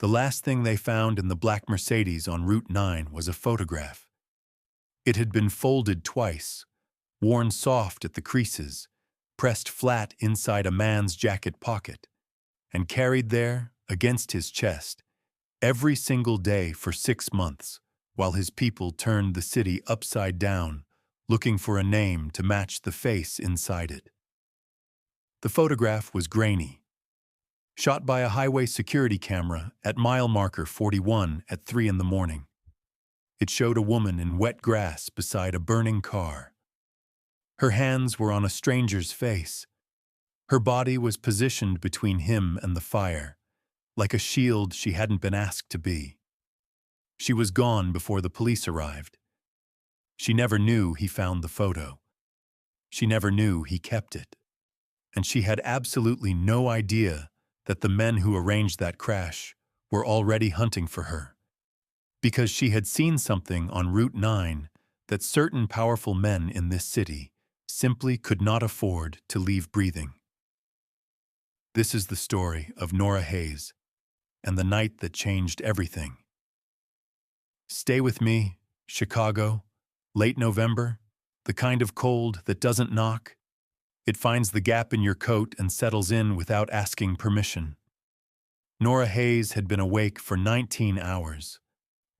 The last thing they found in the black Mercedes on Route 9 was a photograph. It had been folded twice, worn soft at the creases, pressed flat inside a man's jacket pocket, and carried there, against his chest, every single day for 6 months, while his people turned the city upside down, looking for a name to match the face inside it. The photograph was grainy, shot by a highway security camera at mile marker 41 at 3 in the morning. It showed a woman in wet grass beside a burning car. Her hands were on a stranger's face. Her body was positioned between him and the fire, like a shield she hadn't been asked to be. She was gone before the police arrived. She never knew he found the photo. She never knew he kept it. And she had absolutely no idea that the men who arranged that crash were already hunting for her. Because she had seen something on Route 9 that certain powerful men in this city simply could not afford to leave breathing. This is the story of Nora Hayes and the night that changed everything. Stay with me, Chicago, late November, the kind of cold that doesn't knock. It finds the gap in your coat and settles in without asking permission. Nora Hayes had been awake for 19 hours,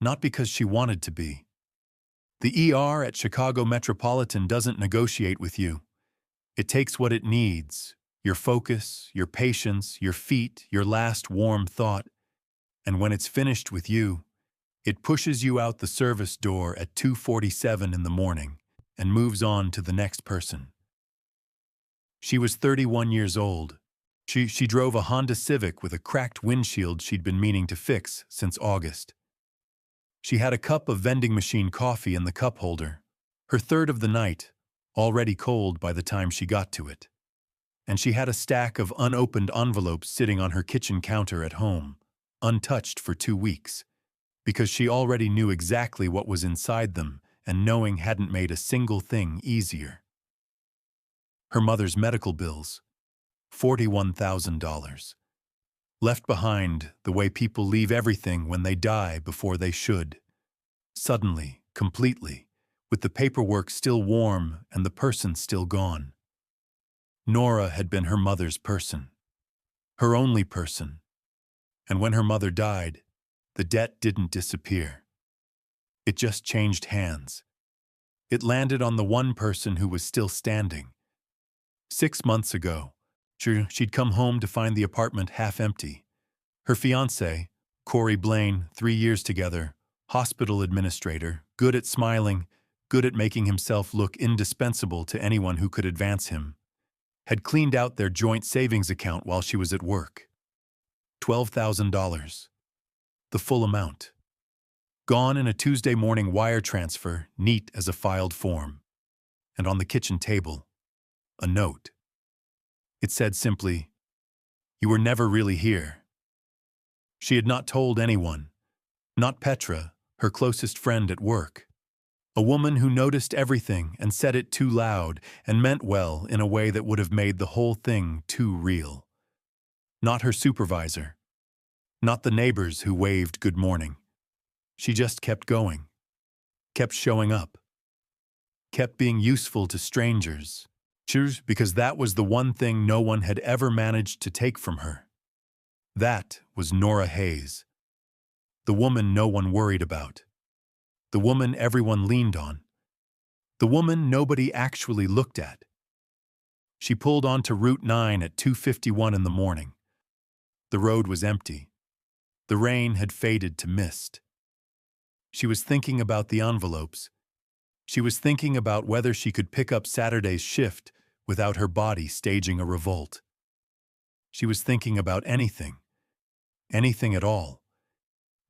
not because she wanted to be. The ER at Chicago Metropolitan doesn't negotiate with you. It takes what it needs, your focus, your patience, your feet, your last warm thought, and when it's finished with you, it pushes you out the service door at 2:47 in the morning and moves on to the next person. She was 31 years old. She drove a Honda Civic with a cracked windshield she'd been meaning to fix since August. She had a cup of vending machine coffee in the cup holder, her third of the night, already cold by the time she got to it. And she had a stack of unopened envelopes sitting on her kitchen counter at home, untouched for 2 weeks, because she already knew exactly what was inside them, and knowing hadn't made a single thing easier. Her mother's medical bills, $41,000. Left behind the way people leave everything when they die before they should. Suddenly, completely, with the paperwork still warm and the person still gone. Nora had been her mother's person, her only person. And when her mother died, the debt didn't disappear. It just changed hands. It landed on the one person who was still standing. 6 months ago, she'd come home to find the apartment half empty. Her fiancé, Corey Blaine, 3 years together, hospital administrator, good at smiling, good at making himself look indispensable to anyone who could advance him, had cleaned out their joint savings account while she was at work. $12,000. The full amount. Gone in a Tuesday morning wire transfer, neat as a filed form. And on the kitchen table, a note. It said simply, "You were never really here." She had not told anyone, not Petra, her closest friend at work. A woman who noticed everything and said it too loud and meant well in a way that would have made the whole thing too real. Not her supervisor. Not the neighbors who waved good morning. She just kept going. Kept showing up. Kept being useful to strangers. Because that was the one thing no one had ever managed to take from her. That was Nora Hayes. The woman no one worried about. The woman everyone leaned on. The woman nobody actually looked at. She pulled onto Route 9 at 2:51 in the morning. The road was empty. The rain had faded to mist. She was thinking about the envelopes. She was thinking about whether she could pick up Saturday's shift without her body staging a revolt. She was thinking about anything at all,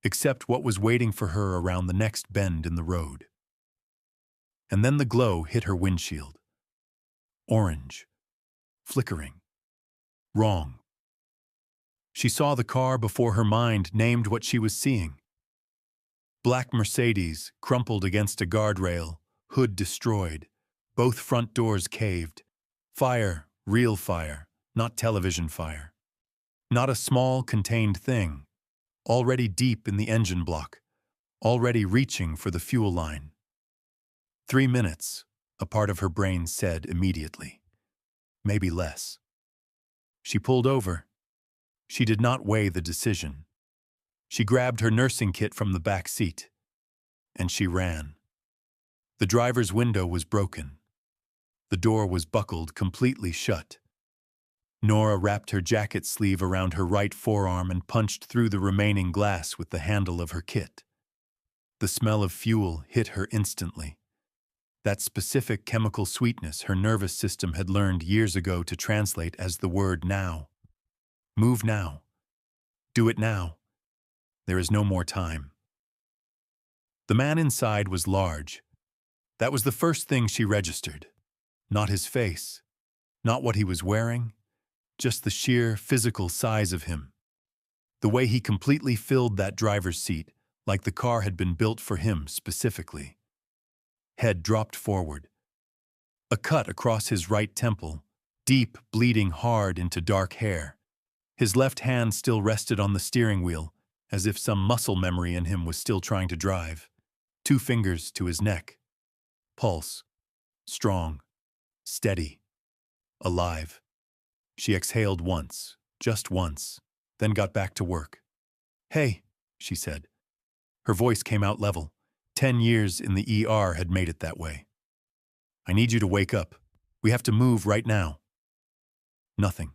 except what was waiting for her around the next bend in the road. And then the glow hit her windshield. Orange. Flickering. Wrong. She saw the car before her mind named what she was seeing. Black Mercedes, crumpled against a guardrail, hood destroyed, both front doors caved. Fire, real fire, not television fire. Not a small, contained thing, already deep in the engine block, already reaching for the fuel line. 3 minutes, a part of her brain said immediately. Maybe less. She pulled over. She did not weigh the decision. She grabbed her nursing kit from the back seat, and she ran. The driver's window was broken. The door was buckled completely shut. Nora wrapped her jacket sleeve around her right forearm and punched through the remaining glass with the handle of her kit. The smell of fuel hit her instantly. That specific chemical sweetness her nervous system had learned years ago to translate as the word now. Move now. Do it now. There is no more time. The man inside was large. That was the first thing she registered. Not his face, not what he was wearing, just the sheer physical size of him. The way he completely filled that driver's seat, like the car had been built for him specifically. Head dropped forward. A cut across his right temple, deep, bleeding hard into dark hair. His left hand still rested on the steering wheel, as if some muscle memory in him was still trying to drive. 2 fingers to his neck. Pulse. Strong. Steady. Alive. She exhaled once, just once, then got back to work. "Hey," she said. Her voice came out level. 10 years in the ER had made it that way. "I need you to wake up. We have to move right now." Nothing.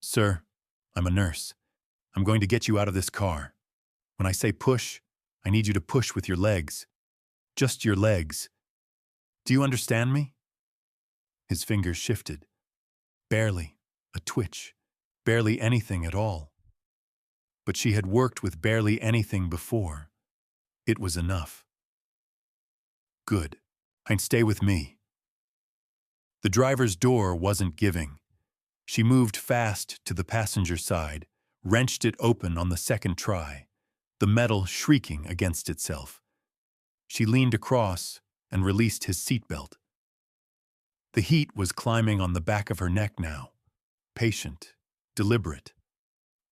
"Sir, I'm a nurse. I'm going to get you out of this car. When I say push, I need you to push with your legs. Just your legs. Do you understand me?" His fingers shifted. Barely, a twitch, barely anything at all. But she had worked with barely anything before. It was enough. "Good. And stay with me." The driver's door wasn't giving. She moved fast to the passenger side, wrenched it open on the second try, the metal shrieking against itself. She leaned across and released his seatbelt. The heat was climbing on the back of her neck now, patient, deliberate,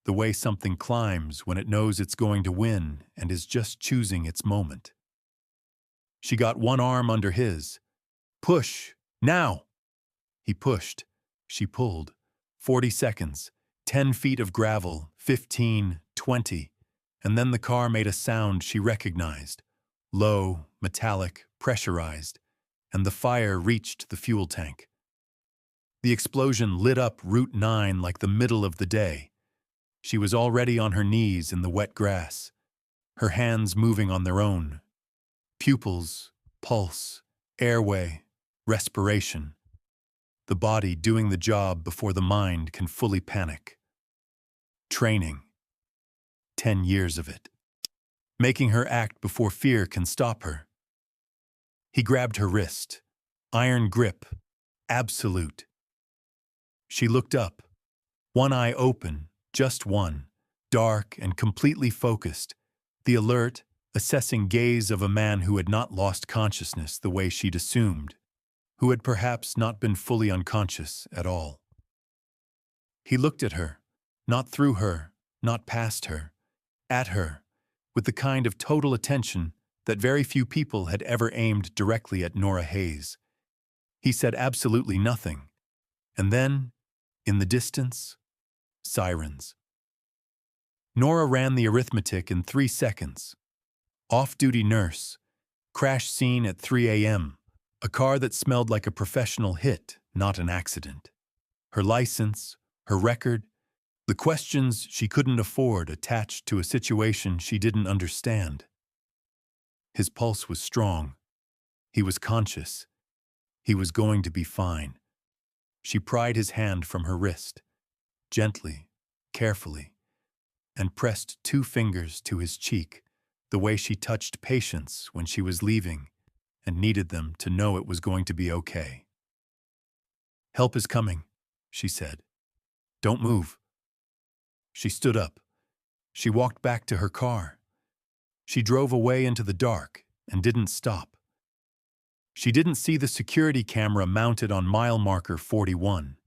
the way something climbs when it knows it's going to win and is just choosing its moment. She got one arm under his. "Push, now!" He pushed. She pulled. 40 seconds, 10 feet of gravel, 15, 20, and then the car made a sound she recognized. Low, metallic, pressurized, and the fire reached the fuel tank. The explosion lit up Route 9 like the middle of the day. She was already on her knees in the wet grass, her hands moving on their own. Pupils, pulse, airway, respiration. The body doing the job before the mind can fully panic. Training. 10 years of it. Making her act before fear can stop her. He grabbed her wrist. Iron grip. Absolute. She looked up. One eye open, just one, dark and completely focused. The alert, assessing gaze of a man who had not lost consciousness the way she'd assumed, who had perhaps not been fully unconscious at all. He looked at her, not through her, not past her, at her, with the kind of total attention that very few people had ever aimed directly at Nora Hayes. He said absolutely nothing. And then, in the distance, sirens. Nora ran the arithmetic in 3 seconds. Off-duty nurse. Crash scene at 3 a.m. A car that smelled like a professional hit, not an accident. Her license, her record, the questions she couldn't afford attached to a situation she didn't understand. His pulse was strong. He was conscious. He was going to be fine. She pried his hand from her wrist, gently, carefully, and pressed 2 fingers to his cheek, the way she touched patients when she was leaving and needed them to know it was going to be okay. "Help is coming," she said. "Don't move." She stood up. She walked back to her car. She drove away into the dark and didn't stop. She didn't see the security camera mounted on mile marker 41.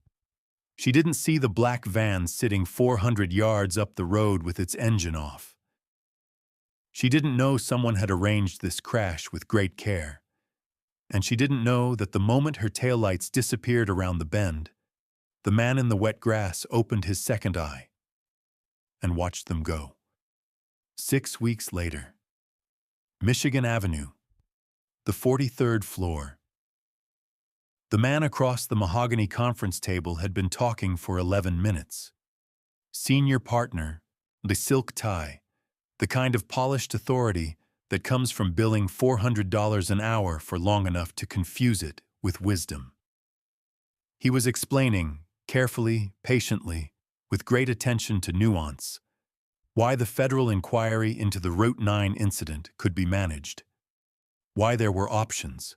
She didn't see the black van sitting 400 yards up the road with its engine off. She didn't know someone had arranged this crash with great care. And she didn't know that the moment her taillights disappeared around the bend, the man in the wet grass opened his second eye and watched them go. 6 weeks later, Michigan Avenue, the 43rd floor. The man across the mahogany conference table had been talking for 11 minutes. Senior partner, the silk tie, the kind of polished authority that comes from billing $400 an hour for long enough to confuse it with wisdom. He was explaining, carefully, patiently, with great attention to nuance, why the federal inquiry into the Route 9 incident could be managed, why there were options,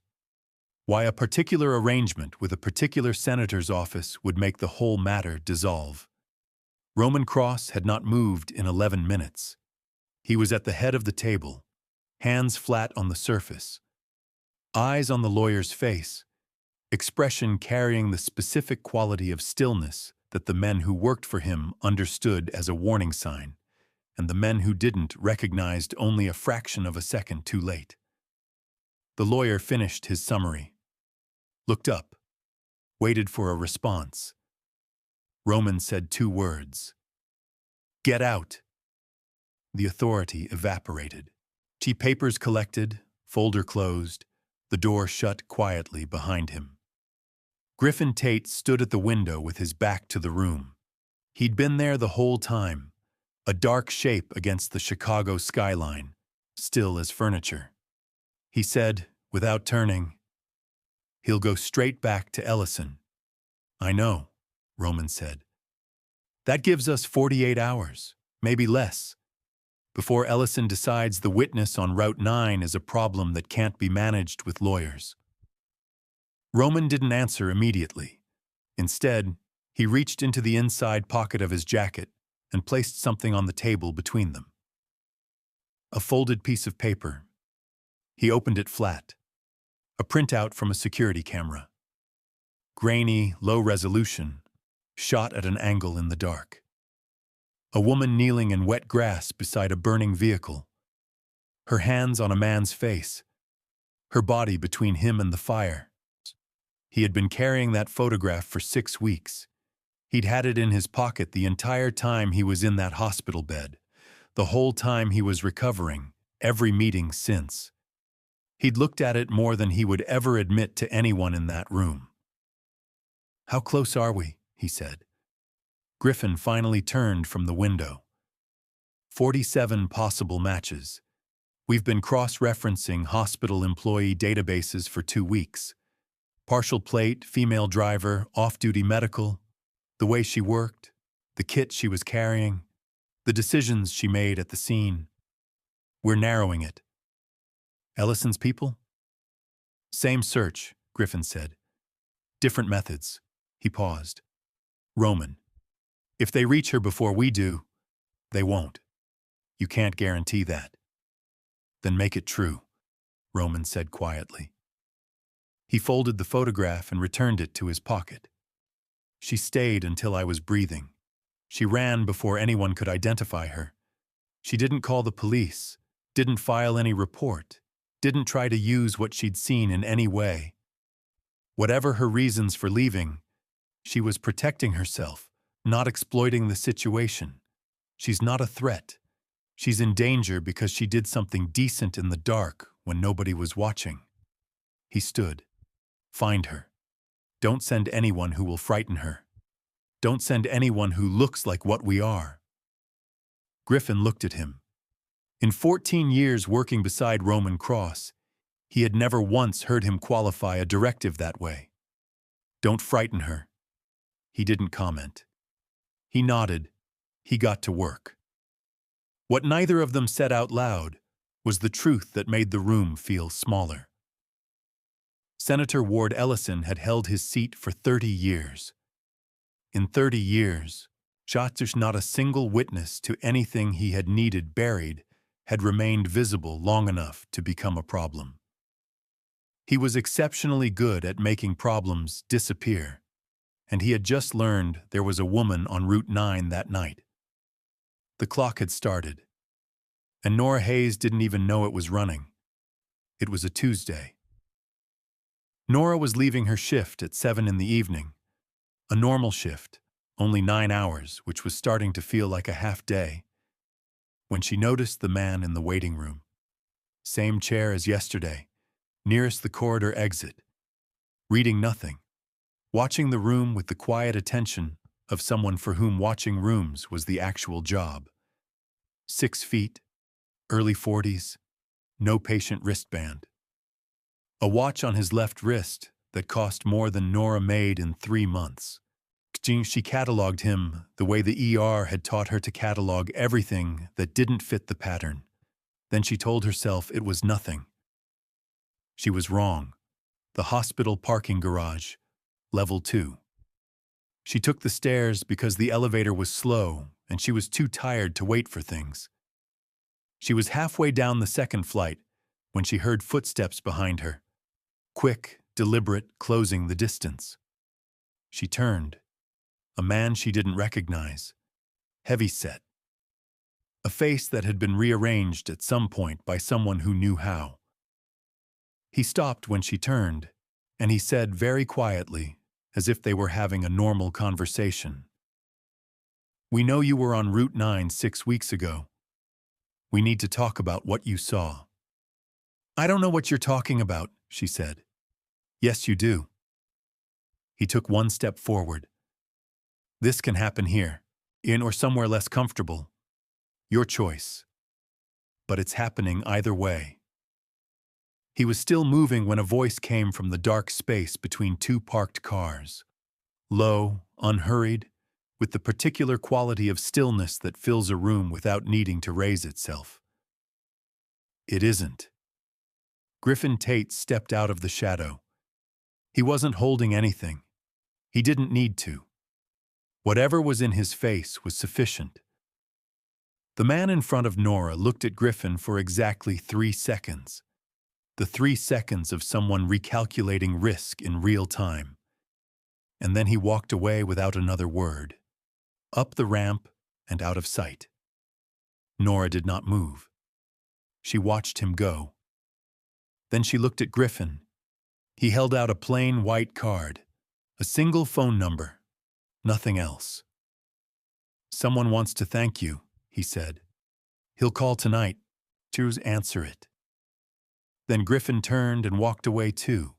why a particular arrangement with a particular senator's office would make the whole matter dissolve. Roman Cross had not moved in 11 minutes. He was at the head of the table, hands flat on the surface, eyes on the lawyer's face, expression carrying the specific quality of stillness that the men who worked for him understood as a warning sign, and the men who didn't recognized only a fraction of a second too late. The lawyer finished his summary, looked up, waited for a response. Roman said 2 words. "Get out." The authority evaporated. Papers collected, folder closed, the door shut quietly behind him. Griffin Tate stood at the window with his back to the room. He'd been there the whole time, a dark shape against the Chicago skyline, still as furniture. He said, without turning, "He'll go straight back to Ellison." "I know," Roman said. "That gives us 48 hours, maybe less, before Ellison decides the witness on Route 9 is a problem that can't be managed with lawyers." Roman didn't answer immediately. Instead, he reached into the inside pocket of his jacket and placed something on the table between them. A folded piece of paper. He opened it flat. A printout from a security camera. Grainy, low resolution, shot at an angle in the dark. A woman kneeling in wet grass beside a burning vehicle. Her hands on a man's face. Her body between him and the fire. He had been carrying that photograph for 6 weeks. He'd had it in his pocket the entire time he was in that hospital bed, the whole time he was recovering, every meeting since. He'd looked at it more than he would ever admit to anyone in that room. "How close are we?" he said. Griffin finally turned from the window. 47 possible matches. We've been cross-referencing hospital employee databases for 2 weeks. Partial plate, female driver, off-duty medical, the way she worked, the kit she was carrying, the decisions she made at the scene. We're narrowing it. Ellison's people? Same search, Griffin said. Different methods. He paused. Roman. If they reach her before we do, they won't. You can't guarantee that. Then make it true, Roman said quietly. He folded the photograph and returned it to his pocket. She stayed until I was breathing. She ran before anyone could identify her. She didn't call the police, didn't file any report, didn't try to use what she'd seen in any way. Whatever her reasons for leaving, she was protecting herself, not exploiting the situation. She's not a threat. She's in danger because she did something decent in the dark when nobody was watching. He stood. Find her. Don't send anyone who will frighten her. Don't send anyone who looks like what we are. Griffin looked at him. In 14 years working beside Roman Cross, he had never once heard him qualify a directive that way. Don't frighten her. He didn't comment. He nodded. He got to work. What neither of them said out loud was the truth that made the room feel smaller. Senator Ward Ellison had held his seat for 30 years. In 30 years, not a single witness to anything he had needed buried had remained visible long enough to become a problem. He was exceptionally good at making problems disappear, and he had just learned there was a woman on Route 9 that night. The clock had started, and Nora Hayes didn't even know it was running. It was a Tuesday. Nora was leaving her shift at 7 in the evening, a normal shift, only 9 hours, which was starting to feel like a half day, when she noticed the man in the waiting room. Same chair as yesterday, nearest the corridor exit, reading nothing, watching the room with the quiet attention of someone for whom watching rooms was the actual job. 6 feet, early 40s, no patient wristband. A watch on his left wrist that cost more than Nora made in 3 months. She cataloged him the way the ER had taught her to catalog everything that didn't fit the pattern. Then she told herself it was nothing. She was wrong. The hospital parking garage, level 2. She took the stairs because the elevator was slow and she was too tired to wait for things. She was halfway down the second flight when she heard footsteps behind her, quick, deliberate, closing the distance. She turned. A man she didn't recognize, heavy-set. A face that had been rearranged at some point by someone who knew how. He stopped when she turned, and he said very quietly, as if they were having a normal conversation, "We know you were on Route 9 6 weeks ago. We need to talk about what you saw." "I don't know what you're talking about," she said. "Yes, you do." He took one step forward. "This can happen here, in or somewhere less comfortable. Your choice. But it's happening either way." He was still moving when a voice came from the dark space between 2 parked cars. Low, unhurried, with the particular quality of stillness that fills a room without needing to raise itself. "It isn't." Griffin Tate stepped out of the shadow. He wasn't holding anything. He didn't need to. Whatever was in his face was sufficient. The man in front of Nora looked at Griffin for exactly 3 seconds. The 3 seconds of someone recalculating risk in real time. And then he walked away without another word, up the ramp and out of sight. Nora did not move. She watched him go. Then she looked at Griffin. He held out a plain white card, a single phone number. Nothing else. "Someone wants to thank you," he said. "He'll call tonight. Choose answer it." Then Griffin turned and walked away too,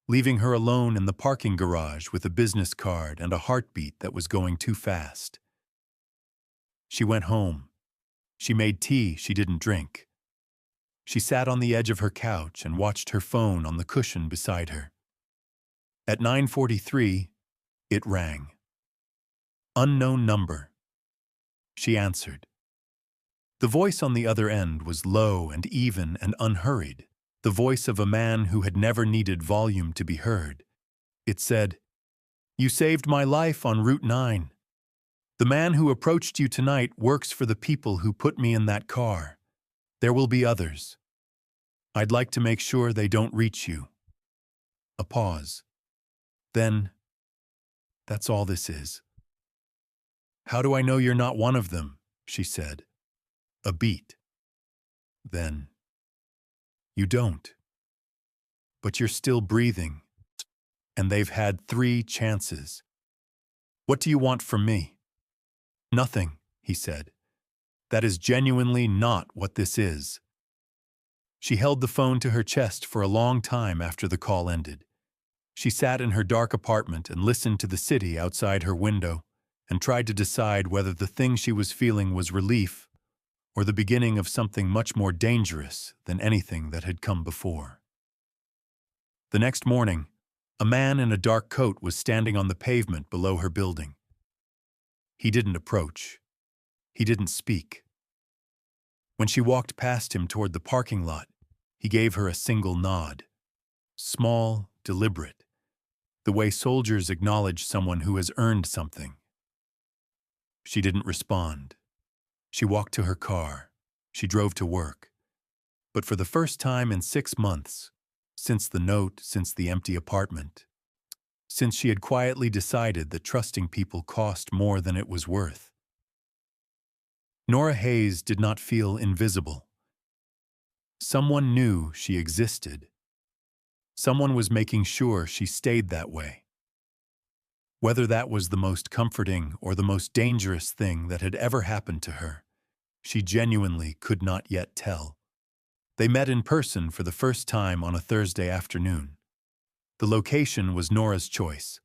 leaving her alone in the parking garage with a business card and a heartbeat that was going too fast. She went home. She made tea she didn't drink. She sat on the edge of her couch and watched her phone on the cushion beside her. At 9:43, it rang. Unknown number. She answered. The voice on the other end was low and even and unhurried, the voice of a man who had never needed volume to be heard. It said, "You saved my life on Route 9. The man who approached you tonight works for the people who put me in that car. There will be others. I'd like to make sure they don't reach you." A pause. Then, "That's all this is." "How do I know you're not one of them?" she said. A beat. Then, "You don't. But you're still breathing. And they've had 3 chances. What do you want from me?" "Nothing," he said. "That is genuinely not what this is." She held the phone to her chest for a long time after the call ended. She sat in her dark apartment and listened to the city outside her window and tried to decide whether the thing she was feeling was relief or the beginning of something much more dangerous than anything that had come before. The next morning, a man in a dark coat was standing on the pavement below her building. He didn't approach. He didn't speak. When she walked past him toward the parking lot, he gave her a single nod. Small, deliberate, the way soldiers acknowledge someone who has earned something. She didn't respond. She walked to her car. She drove to work. But for the first time in 6 months, since the note, since the empty apartment, since she had quietly decided that trusting people cost more than it was worth. Nora Hayes did not feel invisible. Someone knew she existed. Someone was making sure she stayed that way. Whether that was the most comforting or the most dangerous thing that had ever happened to her, she genuinely could not yet tell. They met in person for the first time on a Thursday afternoon. The location was Nora's choice.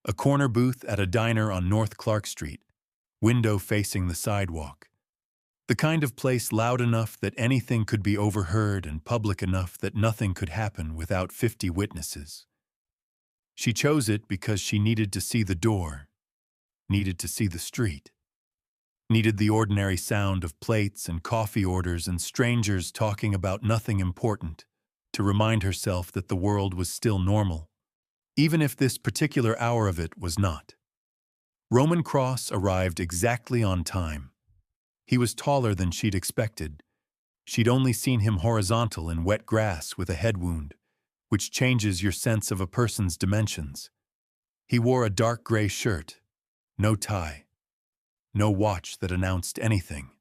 A corner booth at a diner on North Clark Street, window facing the sidewalk. The kind of place loud enough that anything could be overheard and public enough that nothing could happen without 50 witnesses. She chose it because she needed to see the door, needed to see the street, needed the ordinary sound of plates and coffee orders and strangers talking about nothing important to remind herself that the world was still normal, even if this particular hour of it was not. Roman Cross arrived exactly on time. He was taller than she'd expected. She'd only seen him horizontal in wet grass with a head wound, which changes your sense of a person's dimensions. He wore a dark gray shirt, no tie, no watch that announced anything,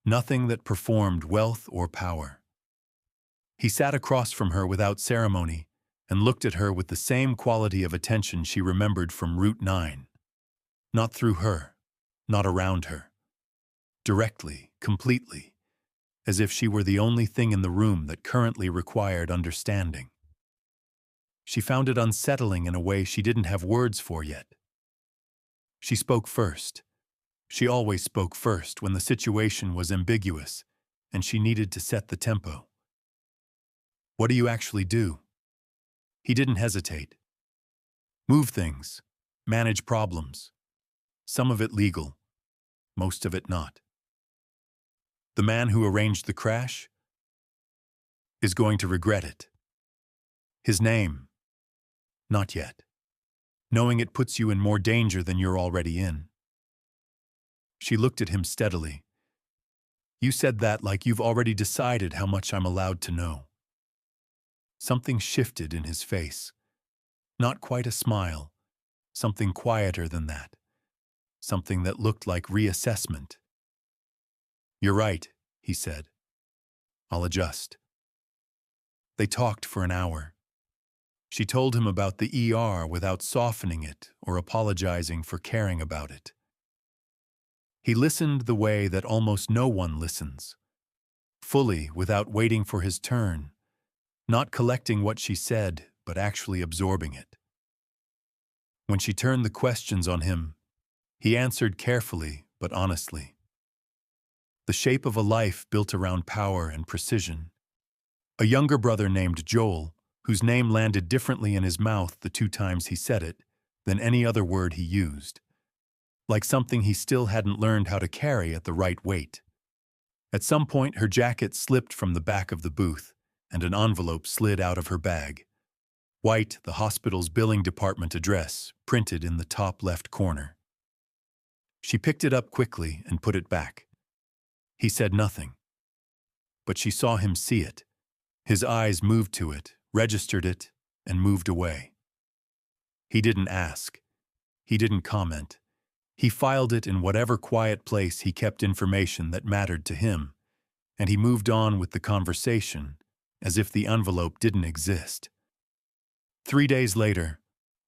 nothing that performed wealth or power. He sat across from her without ceremony and looked at her with the same quality of attention she remembered from Route 9. Not through her, not around her. Directly, completely, as if she were the only thing in the room that currently required understanding. She found it unsettling in a way she didn't have words for yet. She spoke first. She always spoke first when the situation was ambiguous and she needed to set the tempo. What do you actually do? He didn't hesitate. Move things, manage problems. Some of it legal, most of it not. The man who arranged the crash is going to regret it. His name, not yet. Knowing it puts you in more danger than you're already in. She looked at him steadily. You said that like you've already decided how much I'm allowed to know. Something shifted in his face. Not quite a smile. Something quieter than that. Something that looked like reassessment. You're right, he said. I'll adjust. They talked for an hour. She told him about the ER without softening it or apologizing for caring about it. He listened the way that almost no one listens. Fully, without waiting for his turn. Not collecting what she said, but actually absorbing it. When she turned the questions on him, he answered carefully but honestly. The shape of a life built around power and precision. A younger brother named Joel, whose name landed differently in his mouth the 2 times he said it than any other word he used. Like something he still hadn't learned how to carry at the right weight. At some point, her jacket slipped from the back of the booth, and an envelope slid out of her bag. White, the hospital's billing department address, printed in the top left corner. She picked it up quickly and put it back. He said nothing. But she saw him see it. His eyes moved to it, registered it, and moved away. He didn't ask. He didn't comment. He filed it in whatever quiet place he kept information that mattered to him, and he moved on with the conversation as if the envelope didn't exist. 3 days later,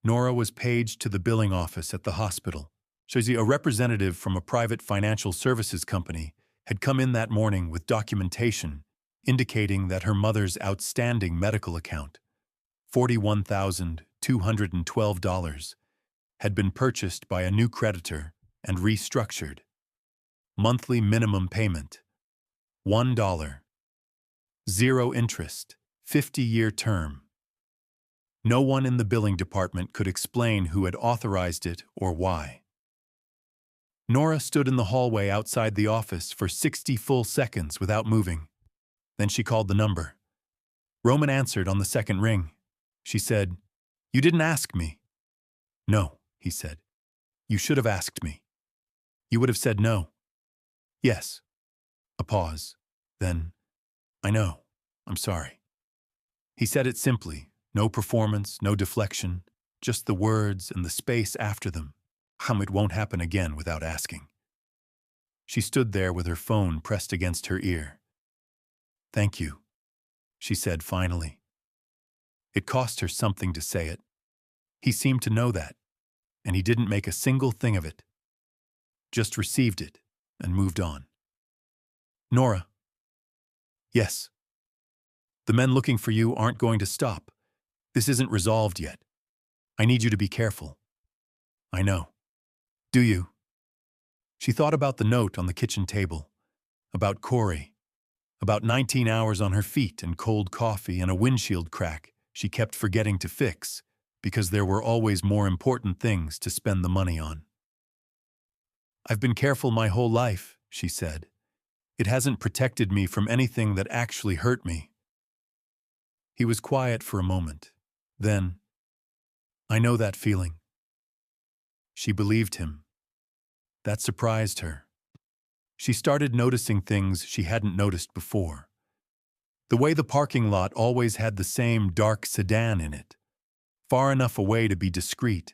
Nora was paged to the billing office at the hospital. A representative from a private financial services company had come in that morning with documentation indicating that her mother's outstanding medical account, $41,212, had been purchased by a new creditor and restructured. Monthly minimum payment, $1. 0 interest, 50-year term. No one in the billing department could explain who had authorized it or why. Nora stood in the hallway outside the office for 60 full seconds without moving. Then she called the number. Roman answered on the second ring. She said, "You didn't ask me." "No," he said. "You should have asked me." "You would have said no." "Yes." A pause. Then, "I know. I'm sorry." He said it simply, no performance, no deflection, just the words and the space after them. It won't happen again without asking. She stood there with her phone pressed against her ear. "Thank you," she said finally. It cost her something to say it. He seemed to know that, and he didn't make a single thing of it. Just received it and moved on. "Nora." "Yes." "The men looking for you aren't going to stop. This isn't resolved yet. I need you to be careful." "I know." "Do you?" She thought about the note on the kitchen table, about Corey, about 19 hours on her feet and cold coffee and a windshield crack she kept forgetting to fix because there were always more important things to spend the money on. "I've been careful my whole life," she said. "It hasn't protected me from anything that actually hurt me." He was quiet for a moment. Then, "I know that feeling." She believed him. That surprised her. She started noticing things she hadn't noticed before. The way the parking lot always had the same dark sedan in it, far enough away to be discreet,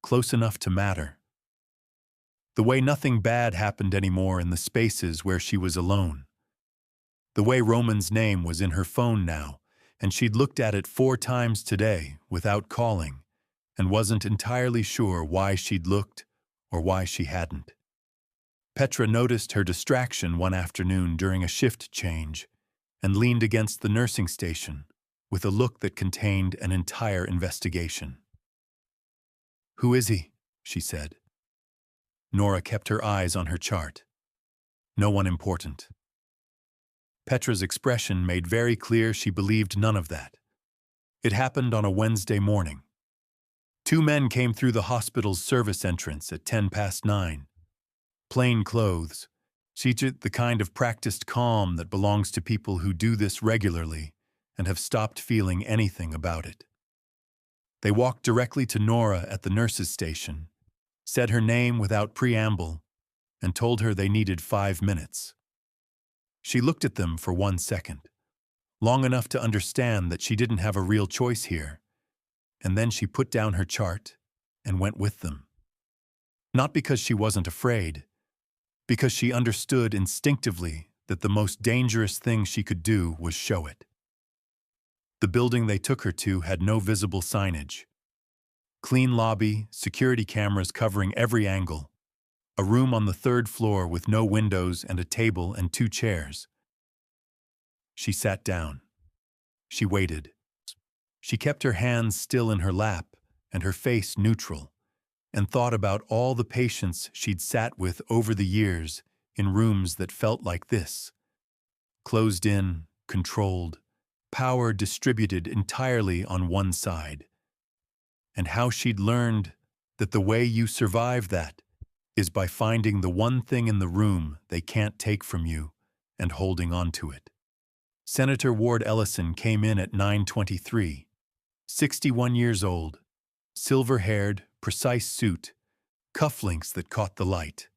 close enough to matter. The way nothing bad happened anymore in the spaces where she was alone. The way Roman's name was in her phone now, and she'd looked at it 4 times today without calling, and wasn't entirely sure why she'd looked or why she hadn't. Petra noticed her distraction one afternoon during a shift change and leaned against the nursing station with a look that contained an entire investigation. "Who is he?" she said. Nora kept her eyes on her chart. "No one important." Petra's expression made very clear she believed none of that. It happened on a Wednesday morning. 2 men came through the hospital's service entrance at 9:10. Plain clothes, the kind of practiced calm that belongs to people who do this regularly and have stopped feeling anything about it. They walked directly to Nora at the nurse's station, said her name without preamble, and told her they needed 5 minutes. She looked at them for 1 second, long enough to understand that she didn't have a real choice here, and then she put down her chart and went with them. Not because she wasn't afraid, because she understood instinctively that the most dangerous thing she could do was show it. The building they took her to had no visible signage. Clean lobby, security cameras covering every angle, a room on the 3rd floor with no windows and a table and 2 chairs. She sat down. She waited. She kept her hands still in her lap and her face neutral, and thought about all the patients she'd sat with over the years in rooms that felt like this. Closed in, controlled, power distributed entirely on one side. And how she'd learned that the way you survive that is by finding the one thing in the room they can't take from you and holding on to it. Senator Ward Ellison came in at 9:23, 61 years old, silver-haired, precise suit, cufflinks that caught the light.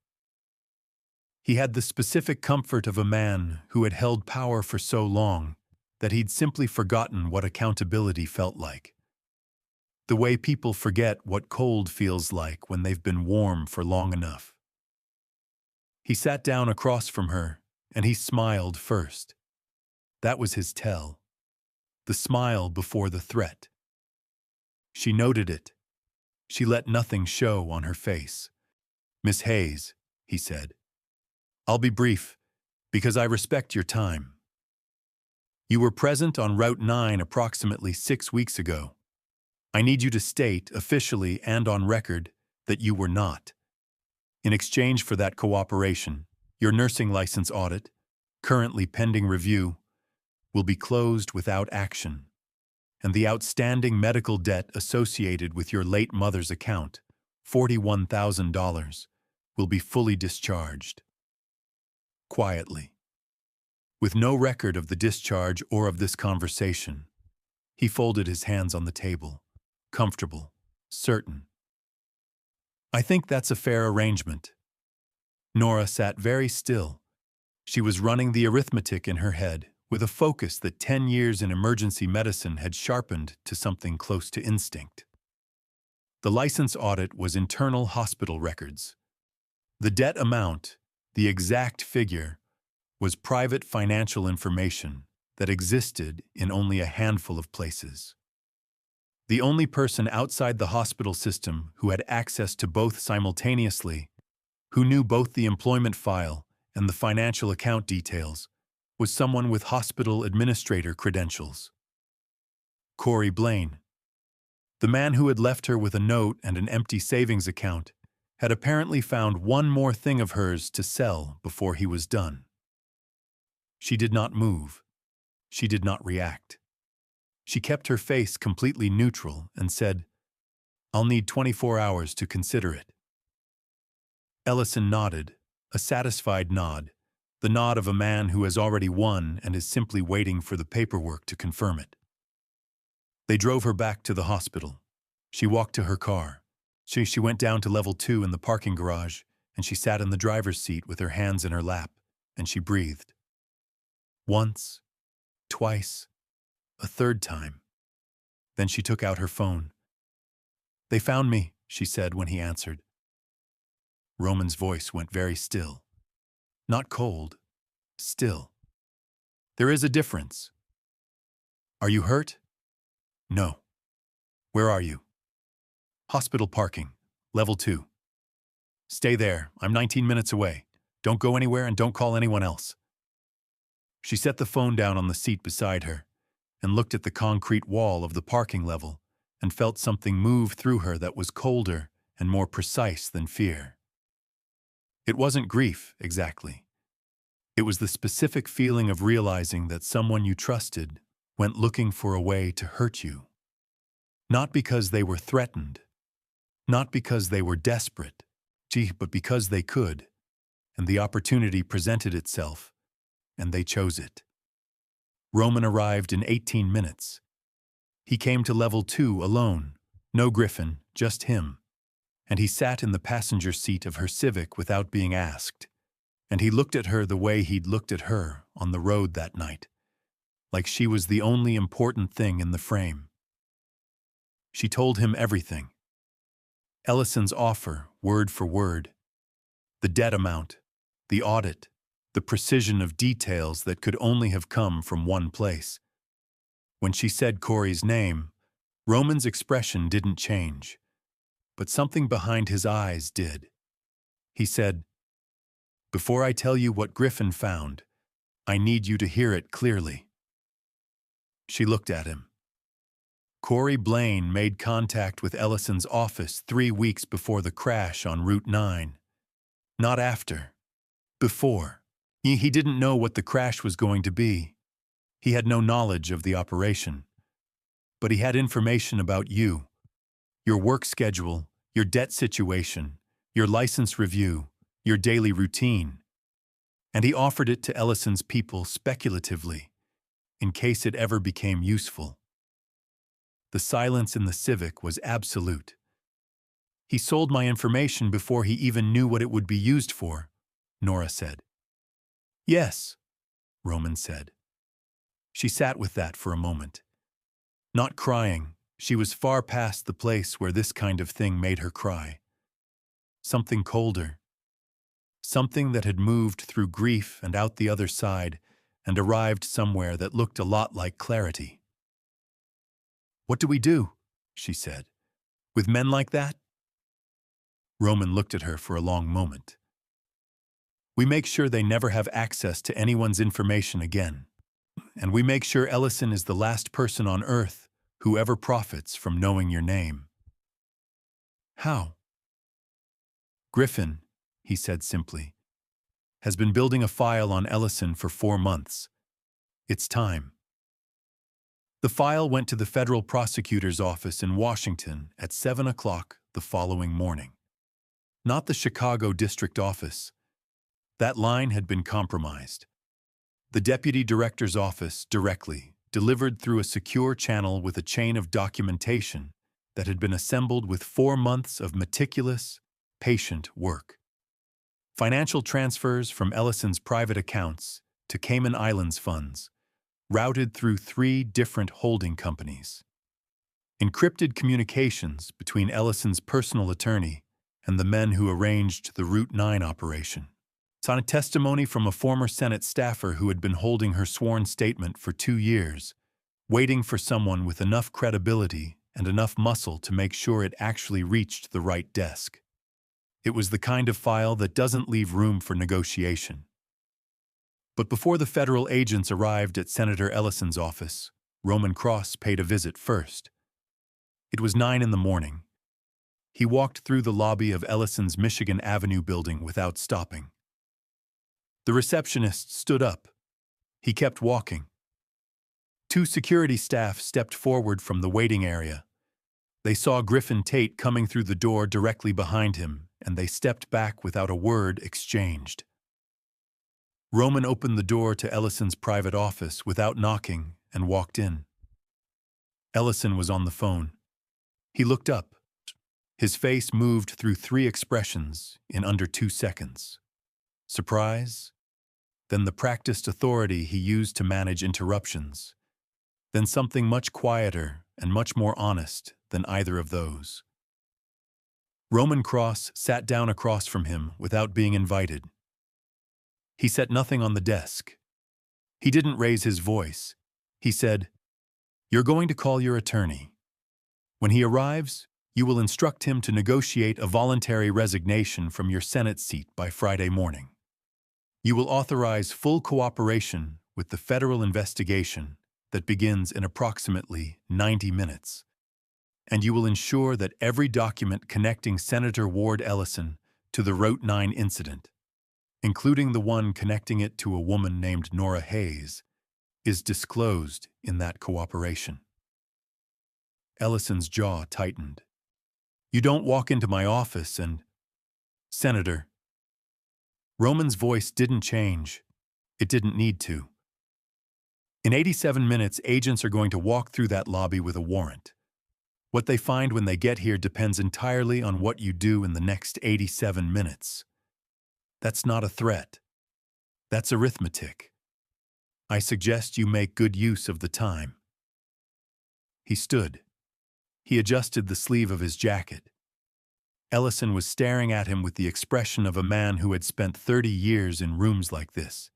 He had the specific comfort of a man who had held power for so long that he'd simply forgotten what accountability felt like. The way people forget what cold feels like when they've been warm for long enough. He sat down across from her, and he smiled first. That was his tell. The smile before the threat. She noted it. She let nothing show on her face. "Miss Hayes," he said, "I'll be brief, because I respect your time. You were present on Route 9 approximately 6 weeks ago. I need you to state, officially and on record, that you were not. In exchange for that cooperation, your nursing license audit, currently pending review, will be closed without action, and the outstanding medical debt associated with your late mother's account, $41,000, will be fully discharged." Quietly. With no record of the discharge or of this conversation, he folded his hands on the table, comfortable, certain. "I think that's a fair arrangement." Nora sat very still. She was running the arithmetic in her head with a focus that 10 years in emergency medicine had sharpened to something close to instinct. The license audit was internal hospital records. The debt amount, the exact figure, was private financial information that existed in only a handful of places. The only person outside the hospital system who had access to both simultaneously, who knew both the employment file and the financial account details, was someone with hospital administrator credentials. Corey Blaine. The man who had left her with a note and an empty savings account had apparently found one more thing of hers to sell before he was done. She did not move. She did not react. She kept her face completely neutral and said, "I'll need 24 hours to consider it." Ellison nodded, a satisfied nod, the nod of a man who has already won and is simply waiting for the paperwork to confirm it. They drove her back to the hospital. She walked to her car. She went down to level 2 in the parking garage, and she sat in the driver's seat with her hands in her lap, and she breathed. Once, twice, a third time. Then she took out her phone. "They found me," she said when he answered. Roman's voice went very still. Not cold, still. "There is a difference." "Are you hurt?" "No." "Where are you?" "Hospital parking, level 2. "Stay there. I'm 19 minutes away. Don't go anywhere and don't call anyone else." She set the phone down on the seat beside her and looked at the concrete wall of the parking level and felt something move through her that was colder and more precise than fear. It wasn't grief, exactly. It was the specific feeling of realizing that someone you trusted went looking for a way to hurt you. Not because they were threatened, not because they were desperate, but because they could, and the opportunity presented itself, and they chose it. Roman arrived in 18 minutes. He came to level 2 alone, no Griffin, just him, and he sat in the passenger seat of her Civic without being asked, and he looked at her the way he'd looked at her on the road that night, like she was the only important thing in the frame. She told him everything. Ellison's offer, word for word. The debt amount, the audit, the precision of details that could only have come from one place. When she said Corey's name, Roman's expression didn't change, but something behind his eyes did. He said, "Before I tell you what Griffin found, I need you to hear it clearly." She looked at him. Corey Blaine made contact with Ellison's office 3 weeks before the crash on Route 9. Not after. Before. He didn't know what the crash was going to be. He had no knowledge of the operation. But he had information about you, your work schedule, your debt situation, your license review, your daily routine. And he offered it to Ellison's people speculatively, in case it ever became useful. The silence in the Civic was absolute. "He sold my information before he even knew what it would be used for," Nora said. "Yes," Roman said. She sat with that for a moment. Not crying, she was far past the place where this kind of thing made her cry. Something colder. Something that had moved through grief and out the other side and arrived somewhere that looked a lot like clarity. "What do we do?" she said. "With men like that?" Roman looked at her for a long moment. "We make sure they never have access to anyone's information again. And we make sure Ellison is the last person on Earth who ever profits from knowing your name." "How?" "Griffin," he said simply, "has been building a file on Ellison for 4 months. It's time." The file went to the federal prosecutor's office in Washington at 7 o'clock the following morning. Not the Chicago district office. That line had been compromised. The deputy director's office directly, delivered through a secure channel with a chain of documentation that had been assembled with 4 months of meticulous, patient work. Financial transfers from Ellison's private accounts to Cayman Islands funds, routed through 3 different holding companies. Encrypted communications between Ellison's personal attorney and the men who arranged the Route 9 operation. It's on a testimony from a former Senate staffer who had been holding her sworn statement for 2 years, waiting for someone with enough credibility and enough muscle to make sure it actually reached the right desk. It was the kind of file that doesn't leave room for negotiation. But before the federal agents arrived at Senator Ellison's office, Roman Cross paid a visit first. It was 9 in the morning. He walked through the lobby of Ellison's Michigan Avenue building without stopping. The receptionist stood up. He kept walking. 2 security staff stepped forward from the waiting area. They saw Griffin Tate coming through the door directly behind him, and they stepped back without a word exchanged. Roman opened the door to Ellison's private office without knocking and walked in. Ellison was on the phone. He looked up. His face moved through 3 expressions in under 2 seconds. Surprise, then the practiced authority he used to manage interruptions, then something much quieter and much more honest than either of those. Roman Cross sat down across from him without being invited. He set nothing on the desk. He didn't raise his voice. He said, "You're going to call your attorney. When he arrives, you will instruct him to negotiate a voluntary resignation from your Senate seat by Friday morning. You will authorize full cooperation with the federal investigation that begins in approximately 90 minutes. And you will ensure that every document connecting Senator Ward Ellison to the Route 9 incident, including the one connecting it to a woman named Nora Hayes, is disclosed in that cooperation." Ellison's jaw tightened. "You don't walk into my office and—" "Senator." Roman's voice didn't change. It didn't need to. In 87 minutes, agents are going to walk through that lobby with a warrant. What they find when they get here depends entirely on what you do in the next 87 minutes. That's not a threat. That's arithmetic. I suggest you make good use of the time. He stood. He adjusted the sleeve of his jacket. Ellison was staring at him with the expression of a man who had spent 30 years in rooms like this,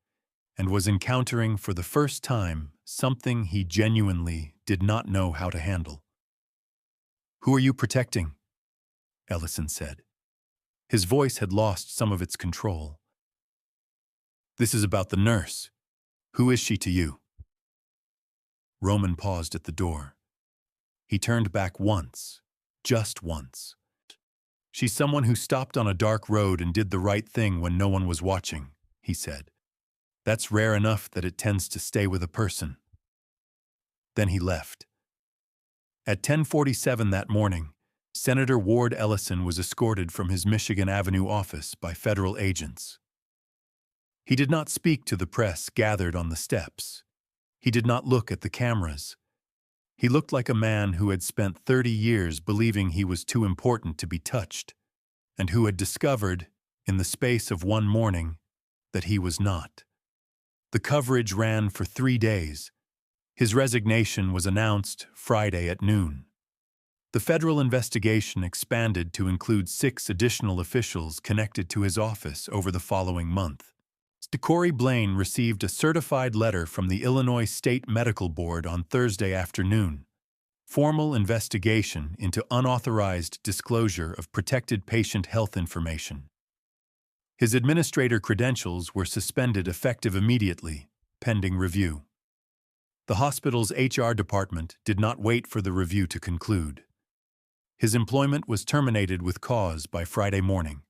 and was encountering for the first time something he genuinely did not know how to handle. "Who are you protecting?" Ellison said. His voice had lost some of its control. "This is about the nurse. Who is she to you?" Roman paused at the door. He turned back once, just once. "She's someone who stopped on a dark road and did the right thing when no one was watching," he said. "That's rare enough that it tends to stay with a person." Then he left. At 10:47 that morning, Senator Ward Ellison was escorted from his Michigan Avenue office by federal agents. He did not speak to the press gathered on the steps. He did not look at the cameras. He looked like a man who had spent 30 years believing he was too important to be touched, and who had discovered, in the space of one morning, that he was not. The coverage ran for 3 days. His resignation was announced Friday at noon. The federal investigation expanded to include 6 additional officials connected to his office over the following month. Corey Blaine received a certified letter from the Illinois State Medical Board on Thursday afternoon. Formal investigation into unauthorized disclosure of protected patient health information. His administrator credentials were suspended effective immediately, pending review. The hospital's HR department did not wait for the review to conclude. His employment was terminated with cause by Friday morning.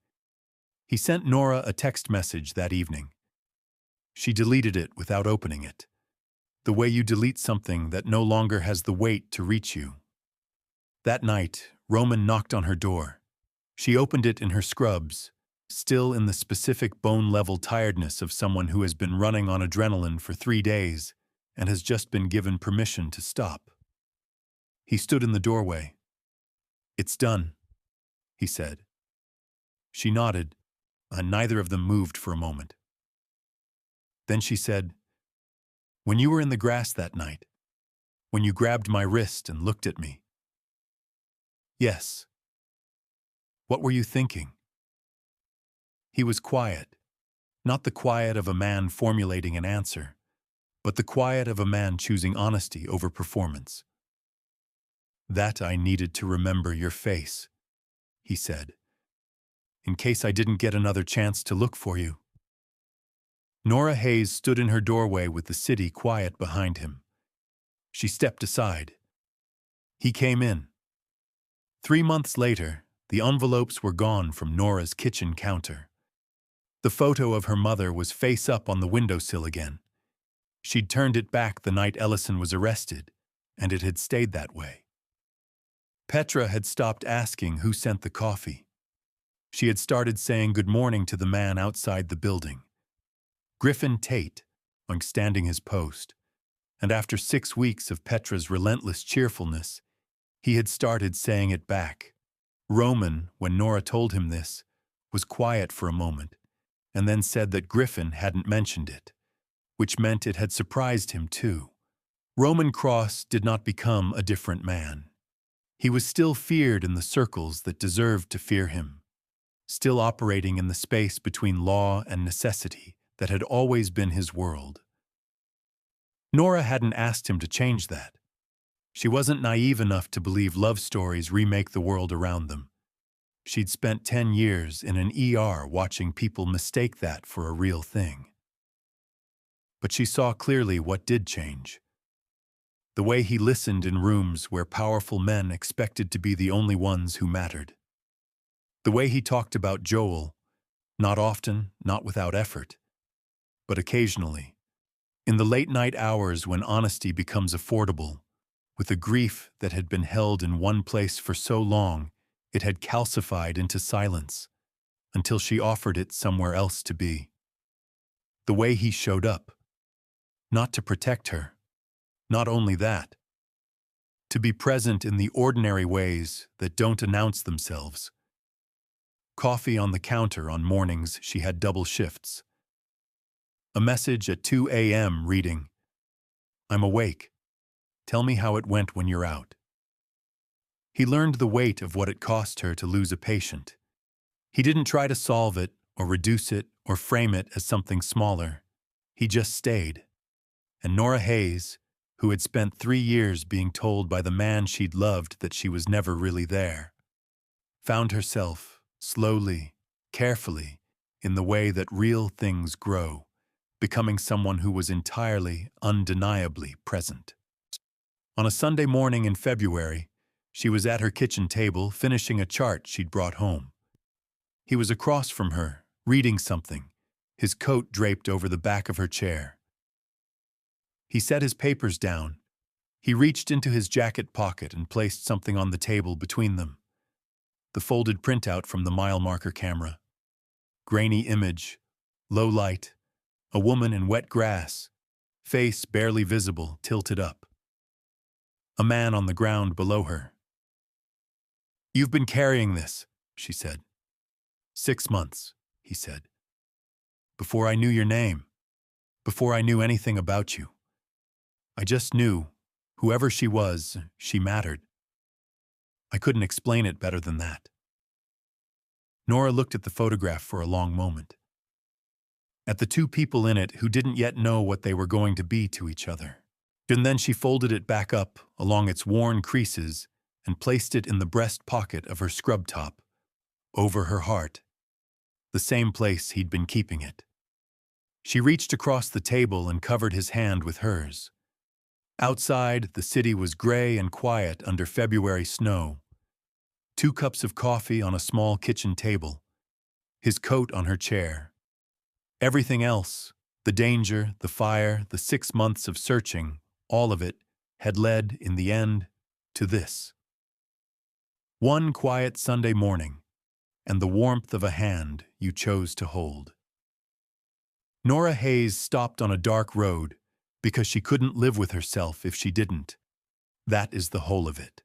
He sent Nora a text message that evening. She deleted it without opening it, the way you delete something that no longer has the weight to reach you. That night, Roman knocked on her door. She opened it in her scrubs, still in the specific bone-level tiredness of someone who has been running on adrenaline for 3 days and has just been given permission to stop. He stood in the doorway. "It's done," he said. She nodded, and neither of them moved for a moment. Then she said, "When you were in the grass that night, when you grabbed my wrist and looked at me, Yes. What were you thinking? He was quiet, not the quiet of a man formulating an answer, but the quiet of a man choosing honesty over performance. That I needed to remember your face, he said, in case I didn't get another chance to look for you. Nora Hayes stood in her doorway with the city quiet behind him. She stepped aside. He came in. 3 months later, the envelopes were gone from Nora's kitchen counter. The photo of her mother was face up on the windowsill again. She'd turned it back the night Ellison was arrested, and it had stayed that way. Petra had stopped asking who sent the coffee. She had started saying good morning to the man outside the building. Griffin Tate, standing his post, and after 6 weeks of Petra's relentless cheerfulness, he had started saying it back. Roman, when Nora told him this, was quiet for a moment, and then said that Griffin hadn't mentioned it, which meant it had surprised him too. Roman Cross did not become a different man. He was still feared in the circles that deserved to fear him, still operating in the space between law and necessity that had always been his world. Nora hadn't asked him to change that. She wasn't naive enough to believe love stories remake the world around them. She'd spent 10 years in an ER watching people mistake that for a real thing. But she saw clearly what did change. The way he listened in rooms where powerful men expected to be the only ones who mattered. The way he talked about Joel, not often, not without effort, but occasionally, in the late-night hours when honesty becomes affordable, with a grief that had been held in one place for so long it had calcified into silence, until she offered it somewhere else to be. The way he showed up, not to protect her, not only that, to be present in the ordinary ways that don't announce themselves. Coffee on the counter on mornings she had double shifts. A message at 2 a.m. reading, "I'm awake. Tell me how it went when you're out." He learned the weight of what it cost her to lose a patient. He didn't try to solve it or reduce it or frame it as something smaller. He just stayed. And Nora Hayes, who had spent 3 years being told by the man she'd loved that she was never really there, found herself, slowly, carefully, in the way that real things grow, becoming someone who was entirely, undeniably present. On a Sunday morning in February, she was at her kitchen table finishing a chart she'd brought home. He was across from her, reading something, his coat draped over the back of her chair. He set his papers down. He reached into his jacket pocket and placed something on the table between them. The folded printout from the mile marker camera. Grainy image, low light, a woman in wet grass, face barely visible, tilted up. A man on the ground below her. "You've been carrying this," she said. 6 months, he said. "Before I knew your name, before I knew anything about you. I just knew, whoever she was, she mattered. I couldn't explain it better than that." Nora looked at the photograph for a long moment. At the two people in it who didn't yet know what they were going to be to each other. And then she folded it back up along its worn creases and placed it in the breast pocket of her scrub top, over her heart, the same place he'd been keeping it. She reached across the table and covered his hand with hers. Outside, the city was gray and quiet under February snow. 2 cups of coffee on a small kitchen table, his coat on her chair. Everything else, the danger, the fire, the 6 months of searching, all of it, had led, in the end, to this. One quiet Sunday morning, and the warmth of a hand you chose to hold. Nora Hayes stopped on a dark road because she couldn't live with herself if she didn't. That is the whole of it.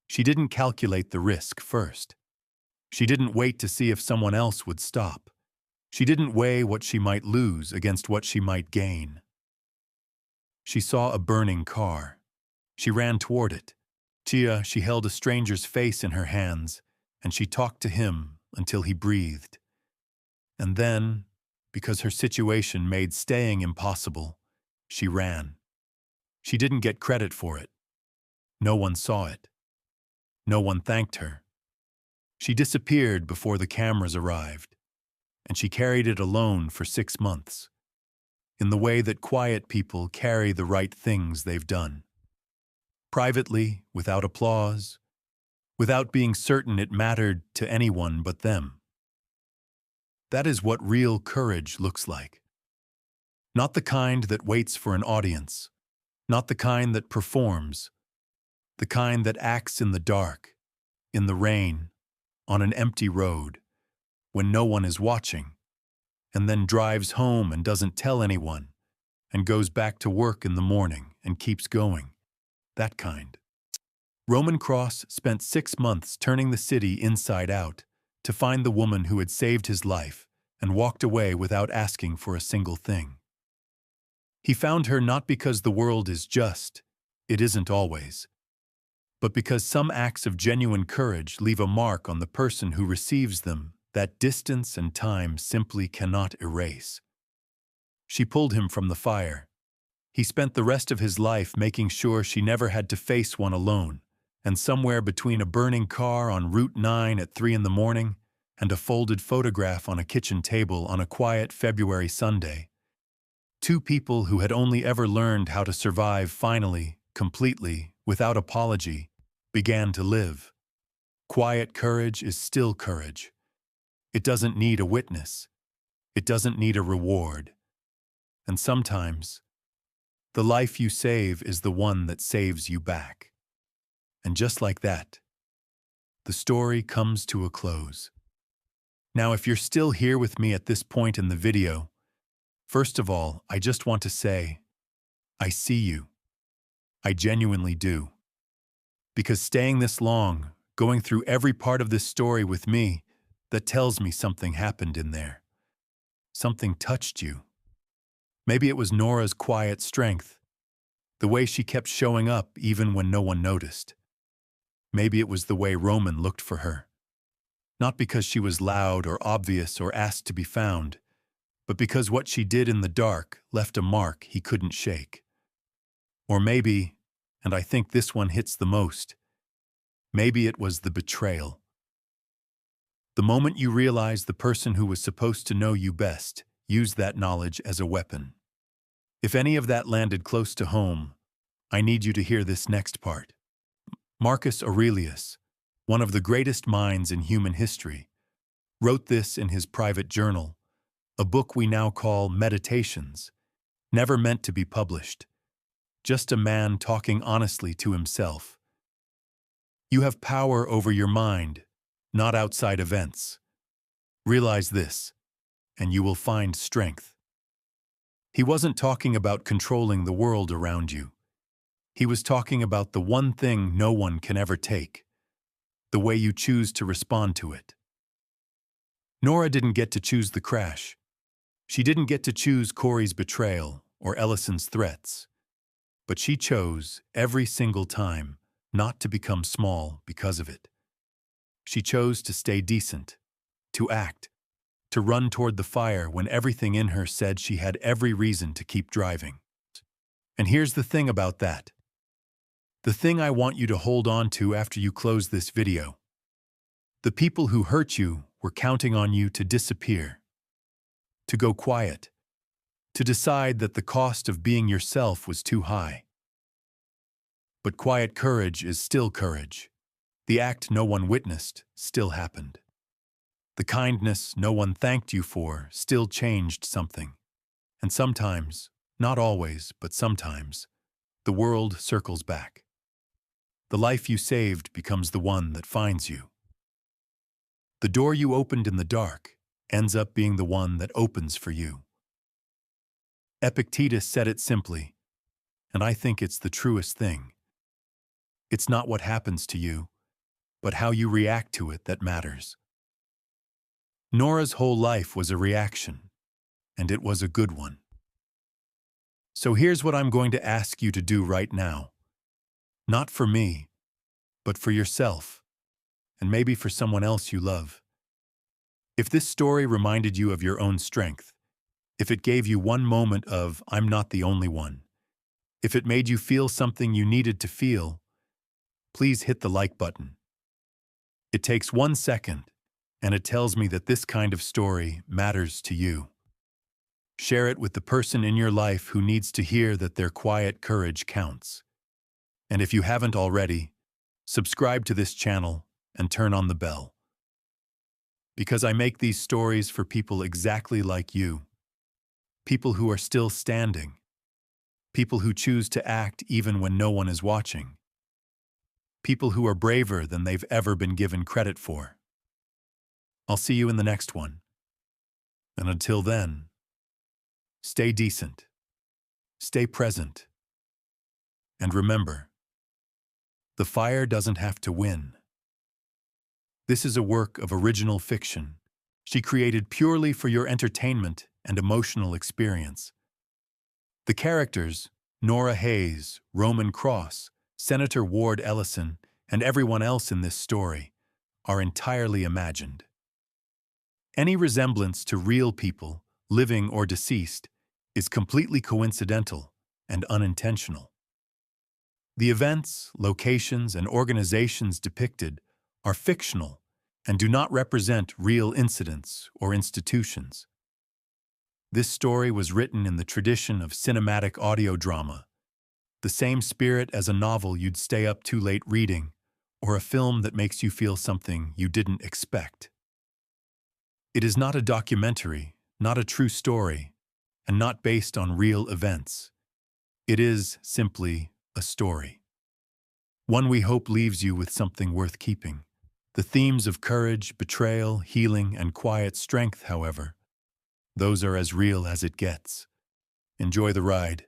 She didn't calculate the risk first. She didn't wait to see if someone else would stop. She didn't weigh what she might lose against what she might gain. She saw a burning car. She ran toward it. She held a stranger's face in her hands, and she talked to him until he breathed. And then, because her situation made staying impossible, she ran. She didn't get credit for it. No one saw it. No one thanked her. She disappeared before the cameras arrived, and she carried it alone for 6 months, in the way that quiet people carry the right things they've done. Privately, without applause, without being certain it mattered to anyone but them. That is what real courage looks like. Not the kind that waits for an audience, not the kind that performs, the kind that acts in the dark, in the rain, on an empty road, when no one is watching, and then drives home and doesn't tell anyone, and goes back to work in the morning and keeps going. That kind. Roman Cross spent 6 months turning the city inside out to find the woman who had saved his life and walked away without asking for a single thing. He found her not because the world is just, it isn't always, but because some acts of genuine courage leave a mark on the person who receives them that distance and time simply cannot erase. She pulled him from the fire. He spent the rest of his life making sure she never had to face one alone, and somewhere between a burning car on Route 9 at 3 in the morning and a folded photograph on a kitchen table on a quiet February Sunday, two people who had only ever learned how to survive finally, completely, without apology, began to live. Quiet courage is still courage. It doesn't need a witness. It doesn't need a reward. And sometimes, the life you save is the one that saves you back. And just like that, the story comes to a close. Now, if you're still here with me at this point in the video, first of all, I just want to say, I see you. I genuinely do. Because staying this long, going through every part of this story with me, that tells me something happened in there. Something touched you. Maybe it was Nora's quiet strength, the way she kept showing up even when no one noticed. Maybe it was the way Roman looked for her. Not because she was loud or obvious or asked to be found, but because what she did in the dark left a mark he couldn't shake. Or maybe, and I think this one hits the most, maybe it was the betrayal. The moment you realize the person who was supposed to know you best used that knowledge as a weapon. If any of that landed close to home, I need you to hear this next part. Marcus Aurelius, one of the greatest minds in human history, wrote this in his private journal, a book we now call Meditations, never meant to be published. Just a man talking honestly to himself. You have power over your mind, not outside events. Realize this, and you will find strength. He wasn't talking about controlling the world around you. He was talking about the one thing no one can ever take, the way you choose to respond to it. Nora didn't get to choose the crash. She didn't get to choose Corey's betrayal or Ellison's threats. But she chose, every single time, not to become small because of it. She chose to stay decent, to act, to run toward the fire when everything in her said she had every reason to keep driving. And here's the thing about that. The thing I want you to hold on to after you close this video. The people who hurt you were counting on you to disappear, to go quiet, to decide that the cost of being yourself was too high. But quiet courage is still courage. The act no one witnessed still happened. The kindness no one thanked you for still changed something. And sometimes, not always, but sometimes, the world circles back. The life you saved becomes the one that finds you. The door you opened in the dark ends up being the one that opens for you. Epictetus said it simply, and I think it's the truest thing. It's not what happens to you, but how you react to it that matters. Nora's whole life was a reaction, and it was a good one. So here's what I'm going to ask you to do right now. Not for me, but for yourself, and maybe for someone else you love. If this story reminded you of your own strength, if it gave you one moment of, "I'm not the only one," if it made you feel something you needed to feel, please hit the like button. It takes 1 second, and it tells me that this kind of story matters to you. Share it with the person in your life who needs to hear that their quiet courage counts. And if you haven't already, subscribe to this channel and turn on the bell. Because I make these stories for people exactly like you. People who are still standing. People who choose to act even when no one is watching. People who are braver than they've ever been given credit for. I'll see you in the next one. And until then, stay decent, stay present, and remember, the fire doesn't have to win. This is a work of original fiction she created purely for your entertainment and emotional experience. The characters, Nora Hayes, Roman Cross, Senator Ward Ellison, and everyone else in this story, are entirely imagined. Any resemblance to real people, living or deceased, is completely coincidental and unintentional. The events, locations, and organizations depicted are fictional and do not represent real incidents or institutions. This story was written in the tradition of cinematic audio drama, the same spirit as a novel you'd stay up too late reading, or a film that makes you feel something you didn't expect. It is not a documentary, not a true story, and not based on real events. It is simply a story. One we hope leaves you with something worth keeping. The themes of courage, betrayal, healing, and quiet strength, however, those are as real as it gets. Enjoy the ride.